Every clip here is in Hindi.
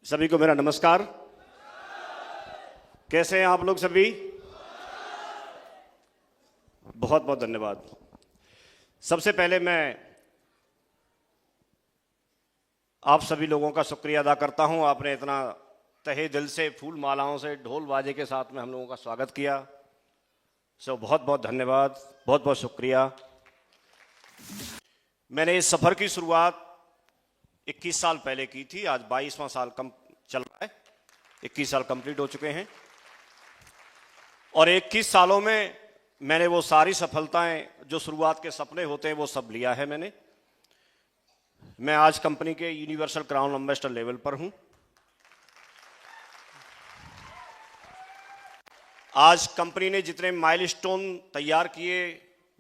सभी को मेरा नमस्कार। कैसे हैं आप लोग सभी? बहुत बहुत धन्यवाद। सबसे पहले मैं आप सभी लोगों का शुक्रिया अदा करता हूं। आपने इतना तहे दिल से फूल मालाओं से ढोल बाजे के साथ में हम लोगों का स्वागत किया। बहुत बहुत धन्यवाद, बहुत बहुत शुक्रिया। मैंने इस सफर की शुरुआत 21 साल पहले की थी। आज 22वां साल कम चल रहा है, 21 साल कंप्लीट हो चुके हैं और 21 सालों में मैंने वो सारी सफलताएं जो शुरुआत के सपने होते हैं वो सब लिया है मैंने। मैं आज कंपनी के यूनिवर्सल क्राउन एम्बेसडर लेवल पर हूं। आज कंपनी ने जितने माइलस्टोन तैयार किए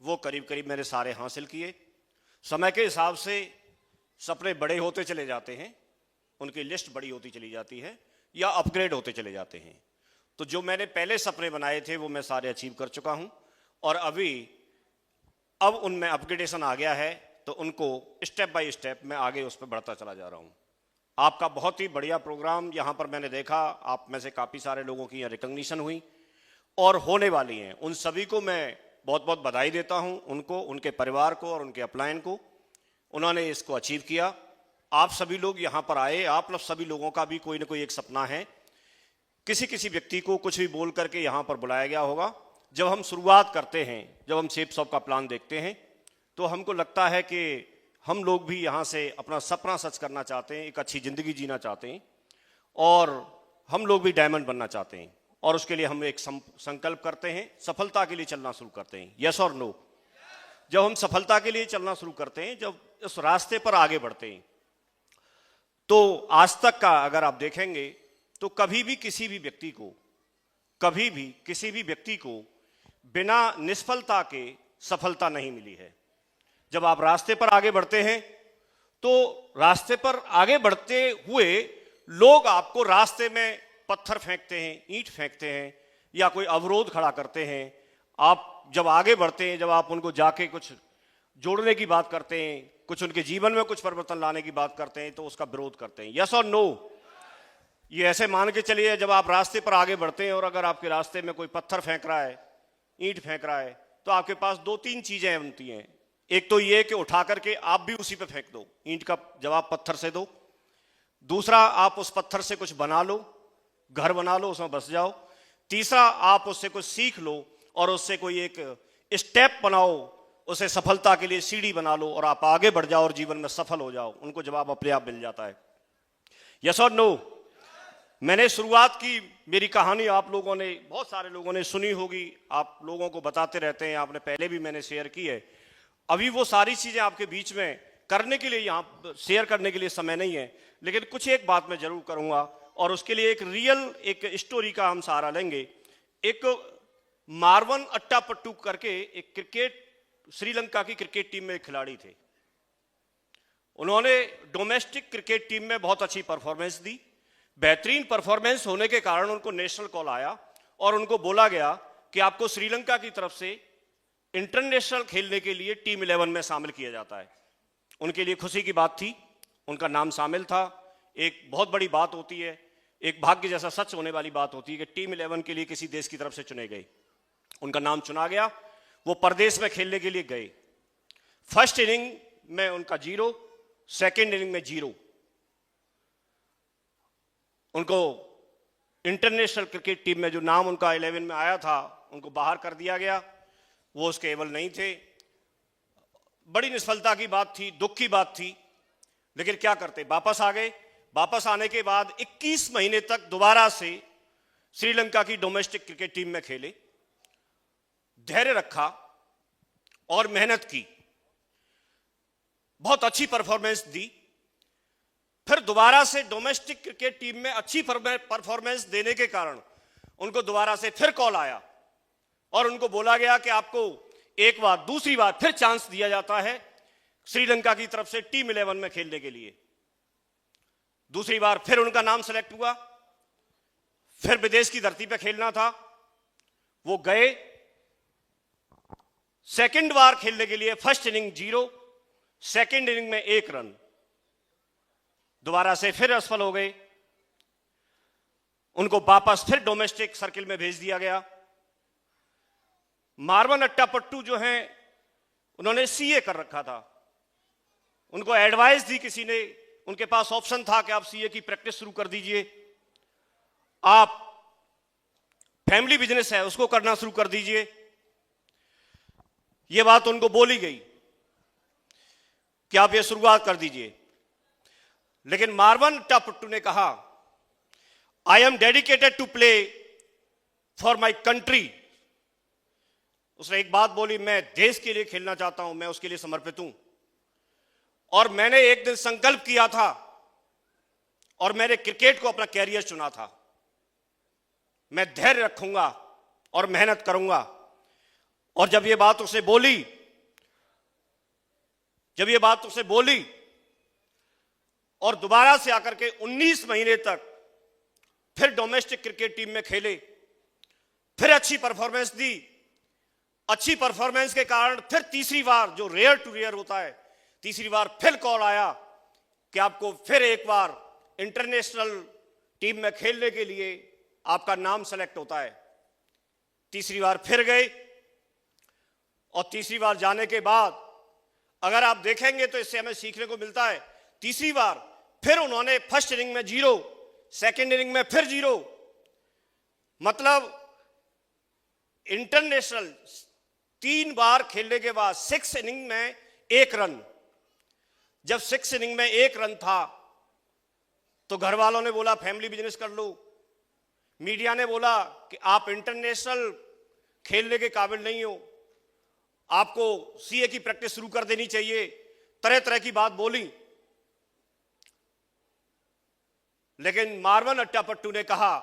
वो करीब करीब मैंने सारे हासिल किए। समय के हिसाब से सपने बड़े होते चले जाते हैं, उनकी लिस्ट बड़ी होती चली जाती है या अपग्रेड होते चले जाते हैं। तो जो मैंने पहले सपने बनाए थे वो मैं सारे अचीव कर चुका हूं और अब उनमें अपग्रेडेशन आ गया है, तो उनको स्टेप बाय स्टेप मैं आगे उस पर बढ़ता चला जा रहा हूं। आपका बहुत ही बढ़िया प्रोग्राम यहां पर मैंने देखा। आप में से काफ़ी सारे लोगों की यहाँ रिकॉग्निशन हुई और होने वाली हैं। उन सभी को मैं बहुत बहुत बधाई देता हूं, उनको, उनके परिवार को और उनके अपलाइन को। उन्होंने इसको अचीव किया। आप सभी लोग यहाँ पर आए, आप सभी लोगों का भी कोई ना कोई एक सपना है। किसी किसी व्यक्ति को कुछ भी बोल करके यहाँ पर बुलाया गया होगा। जब हम शुरुआत करते हैं, जब हम शेप शॉप का प्लान देखते हैं, तो हमको लगता है कि हम लोग भी यहाँ से अपना सपना सच करना चाहते हैं, एक अच्छी ज़िंदगी जीना चाहते हैं और हम लोग भी डायमंड बनना चाहते हैं। और उसके लिए हम एक संकल्प करते हैं, सफलता के लिए चलना शुरू करते हैं। यस और नो? जब हम सफलता के लिए चलना शुरू करते हैं, जब उस रास्ते पर आगे बढ़ते हैं, तो आज तक का अगर आप देखेंगे तो कभी भी किसी भी व्यक्ति को बिना निष्फलता के सफलता नहीं मिली है। जब आप रास्ते पर आगे बढ़ते हैं तो रास्ते पर आगे बढ़ते हुए लोग आपको रास्ते में पत्थर फेंकते हैं, ईंट फेंकते हैं या कोई अवरोध खड़ा करते हैं। आप जब आगे बढ़ते हैं, जब आप उनको जाके कुछ जोड़ने की बात करते हैं, कुछ उनके जीवन में कुछ परिवर्तन लाने की बात करते हैं, तो उसका विरोध करते हैं। यस और नो? ये ऐसे मान के चलिए, जब आप रास्ते पर आगे बढ़ते हैं और अगर आपके रास्ते में कोई पत्थर फेंक रहा है, ईंट फेंक रहा है, तो आपके पास 2-3 चीजें बनती हैं। एक तो ये कि उठा करके आप भी उसी पे फेंक दो, ईंट का जवाब पत्थर से दो। दूसरा, आप उस पत्थर से कुछ बना लो, घर बना लो, उसमें बस जाओ। तीसरा, आप उससे कुछ सीख लो और उससे कोई एक स्टेप बनाओ, उसे सफलता के लिए सीढ़ी बना लो और आप आगे बढ़ जाओ और जीवन में सफल हो जाओ। उनको जवाब अपने आप मिल जाता है। यस और नो? मैंने शुरुआत की, मेरी कहानी आप लोगों ने, बहुत सारे लोगों ने सुनी होगी, आप लोगों को बताते रहते हैं, आपने पहले भी मैंने शेयर की है। अभी वो सारी चीजें आपके बीच में करने के लिए, यहाँ शेयर करने के लिए समय नहीं है, लेकिन कुछ एक बात मैं जरूर करूंगा और उसके लिए एक रियल एक स्टोरी का हम सहारा लेंगे। एक मारवन अट्टापट्टू करके एक क्रिकेट, श्रीलंका की क्रिकेट टीम में एक खिलाड़ी थे। उन्होंने डोमेस्टिक क्रिकेट टीम में बहुत अच्छी परफॉर्मेंस दी। बेहतरीन परफॉर्मेंस होने के कारण उनको नेशनल कॉल आया और उनको बोला गया कि आपको श्रीलंका की तरफ से इंटरनेशनल खेलने के लिए टीम 11 में शामिल किया जाता है। उनके लिए खुशी की बात थी, उनका नाम शामिल था। एक बहुत बड़ी बात होती है, एक भाग्य जैसा सच होने वाली बात होती है कि टीम 11 के लिए किसी देश की तरफ से चुने गए। उनका नाम चुना गया, वो परदेश में खेलने के लिए गए। फर्स्ट इनिंग में उनका 0, सेकेंड इनिंग में 0। उनको इंटरनेशनल क्रिकेट टीम में जो नाम उनका 11 में आया था, उनको बाहर कर दिया गया। वो उसके एबल नहीं थे। बड़ी निष्फलता की बात थी, दुख की बात थी, लेकिन क्या करते, वापस आ गए। वापस आने के बाद 21 महीने तक दोबारा से श्रीलंका की डोमेस्टिक क्रिकेट टीम में खेले, धैर्य रखा और मेहनत की, बहुत अच्छी परफॉर्मेंस दी। फिर दोबारा से डोमेस्टिक क्रिकेट टीम में अच्छी परफॉर्मेंस देने के कारण उनको दोबारा से फिर कॉल आया और उनको बोला गया कि आपको एक बार, दूसरी बार फिर चांस दिया जाता है श्रीलंका की तरफ से टीम 11 में खेलने के लिए। दूसरी बार फिर उनका नाम सेलेक्ट हुआ, फिर विदेश की धरती पर खेलना था। वो गए, सेकंड बार खेलने के लिए फर्स्ट इनिंग 0, सेकंड इनिंग में 1 रन, दोबारा से फिर असफल हो गए। उनको वापस फिर डोमेस्टिक सर्किल में भेज दिया गया। मारवन अट्टापट्टू जो हैं, उन्होंने सीए कर रखा था। उनको एडवाइस दी किसी ने, उनके पास ऑप्शन था कि आप सीए की प्रैक्टिस शुरू कर दीजिए, आप फैमिली बिजनेस है उसको करना शुरू कर दीजिए। यह बात उनको बोली गई कि आप ये शुरुआत कर दीजिए। लेकिन मारवन अट्टापट्टू ने कहा, I am dedicated to play for my country. उसने एक बात बोली, मैं देश के लिए खेलना चाहता हूं, मैं उसके लिए समर्पित हूं। और मैंने एक दिन संकल्प किया था और मैंने क्रिकेट को अपना कैरियर चुना था। मैं धैर्य रखूंगा और मेहनत करूंगा। और जब ये बात उसे बोली और दोबारा से आकर के 19 महीने तक फिर डोमेस्टिक क्रिकेट टीम में खेले, फिर अच्छी परफॉर्मेंस दी। अच्छी परफॉर्मेंस के कारण फिर तीसरी बार, जो रेयर टू रेयर होता है, तीसरी बार फिर कॉल आया कि आपको फिर एक बार इंटरनेशनल टीम में खेलने के लिए आपका नाम सेलेक्ट होता है। तीसरी बार फिर गए और तीसरी बार जाने के बाद अगर आप देखेंगे तो इससे हमें सीखने को मिलता है। तीसरी बार फिर उन्होंने फर्स्ट इनिंग में 0, सेकेंड इनिंग में फिर 0, मतलब इंटरनेशनल 3 बार खेलने के बाद 6 इनिंग में 1 रन। जब 6 इनिंग में 1 रन था तो घर वालों ने बोला फैमिली बिजनेस कर लो। मीडिया ने बोला कि आप इंटरनेशनल खेलने के काबिल नहीं हो, आपको सीए की प्रैक्टिस शुरू कर देनी चाहिए। तरह तरह की बात बोली। लेकिन मारवन अट्टापट्टू ने कहा,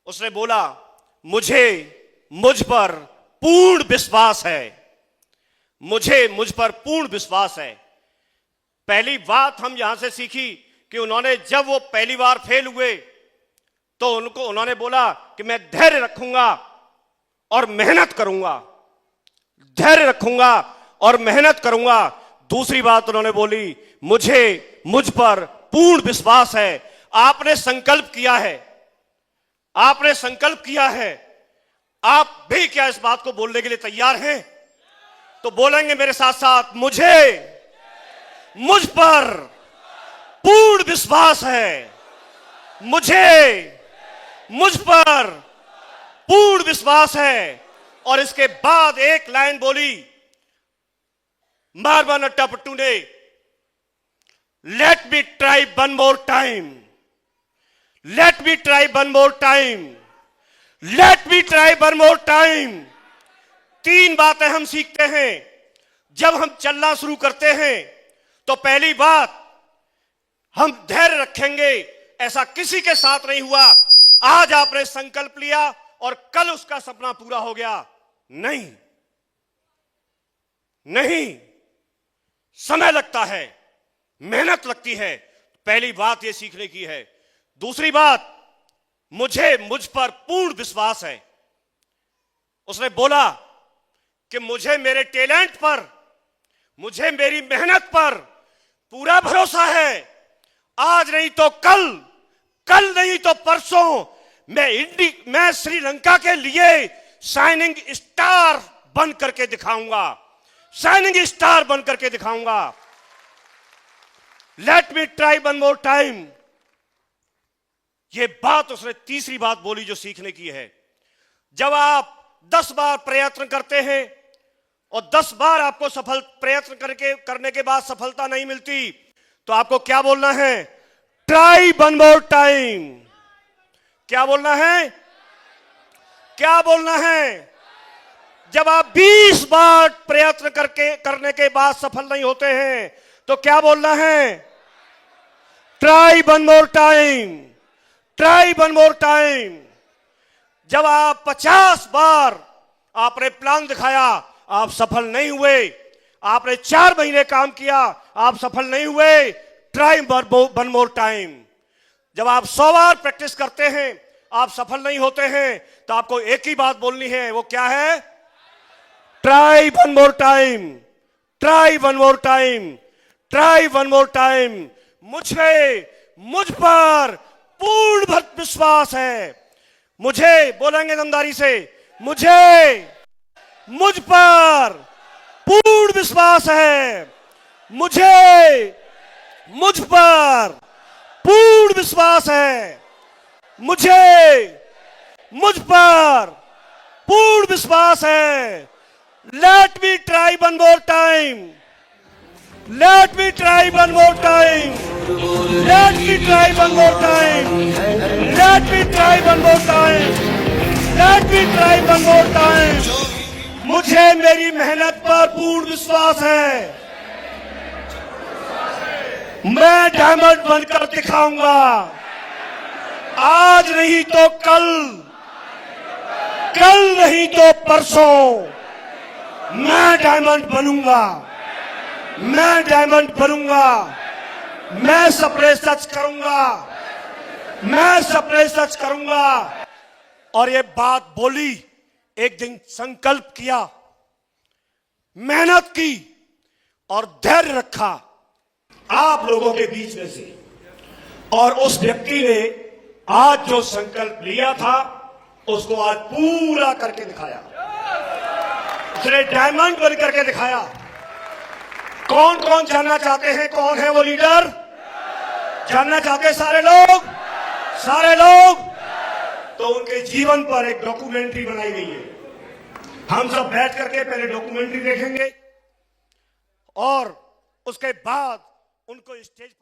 उसने बोला, मुझ पर पूर्ण विश्वास है, मुझ पर पूर्ण विश्वास है। पहली बात हम यहां से सीखी कि उन्होंने, जब वो पहली बार फेल हुए तो उन्होंने बोला कि मैं धैर्य रखूंगा और मेहनत करूंगा, धैर्य रखूंगा और मेहनत करूंगा। दूसरी बात उन्होंने बोली, मुझ पर पूर्ण विश्वास है। आपने संकल्प किया है, आपने संकल्प किया है, आप भी क्या इस बात को बोलने के लिए तैयार हैं? तो बोलेंगे मेरे साथ साथ, मुझ पर पूर्ण विश्वास है, मुझ पर पूर्ण विश्वास है। और इसके बाद एक लाइन बोली मारवन अट्टापट्टू ने, let me try one more time, let me try one more time, let me try one more time. 3 बातें हम सीखते हैं जब हम चलना शुरू करते हैं। तो पहली बात, हम धैर्य रखेंगे। ऐसा किसी के साथ नहीं हुआ, आज आपने संकल्प लिया और कल उसका सपना पूरा हो गया। नहीं, समय लगता है, मेहनत लगती है। पहली बात यह सीखने की है। दूसरी बात, मुझ पर पूर्ण विश्वास है। उसने बोला कि मुझे मेरे टैलेंट पर, मुझे मेरी मेहनत पर पूरा भरोसा है। आज नहीं तो कल नहीं तो परसों मैं श्रीलंका के लिए शाइनिंग स्टार बन करके दिखाऊंगा, शाइनिंग स्टार बन करके दिखाऊंगा। Let me try one more time. ये बात उसने तीसरी बात बोली जो सीखने की है। जब आप 10 बार प्रयत्न करते हैं और 10 बार आपको सफल प्रयत्न करने के बाद सफलता नहीं मिलती, तो आपको क्या बोलना है? Try one more time. क्या बोलना है? क्या बोलना है? जब आप 20 बार प्रयत्न करने के बाद सफल नहीं होते हैं तो क्या बोलना है? Try one more time, try one more time. जब आप 50 बार आपने प्लान दिखाया, आप सफल नहीं हुए, आपने 4 महीने काम किया, आप सफल नहीं हुए, ट्राई वन मोर टाइम। जब आप 100 बार प्रैक्टिस करते हैं, आप सफल नहीं होते हैं, तो आपको एक ही बात बोलनी है। वो क्या है? Try one more time, try one more time, try one more time. मुझ पर पूर्ण विश्वास है, मुझे, बोलेंगे दमदारी से, मुझे मुझ पर पूर्ण विश्वास है, मुझे मुझ पर पूर्ण विश्वास है, मुझे मुझ पर पूर्ण विश्वास है। Let me try one more time, let me try one more time, let me try one more time, let me try one more time, let me try one more time. मुझे मेरी मेहनत पर पूर्ण विश्वास है, मैं डायमंड बनकर दिखाऊंगा, आज नहीं तो कल, कल नहीं तो परसों, मैं डायमंड बनूंगा, मैं डायमंड बनूंगा, मैं सपने सच करूंगा, मैं सपने सच करूंगा। और ये बात बोली, एक दिन संकल्प किया, मेहनत की और धैर्य रखा आप लोगों के बीच में से, और उस व्यक्ति ने आज जो संकल्प लिया था उसको आज पूरा करके दिखाया, उसने डायमंड बन करके दिखाया। कौन कौन जानना चाहते हैं कौन है वो लीडर? जानना चाहते हैं सारे लोग, सारे लोग? तो उनके जीवन पर एक डॉक्यूमेंट्री बनाई गई है। हम सब बैठ करके पहले डॉक्यूमेंट्री देखेंगे और उसके बाद उनको स्टेज पर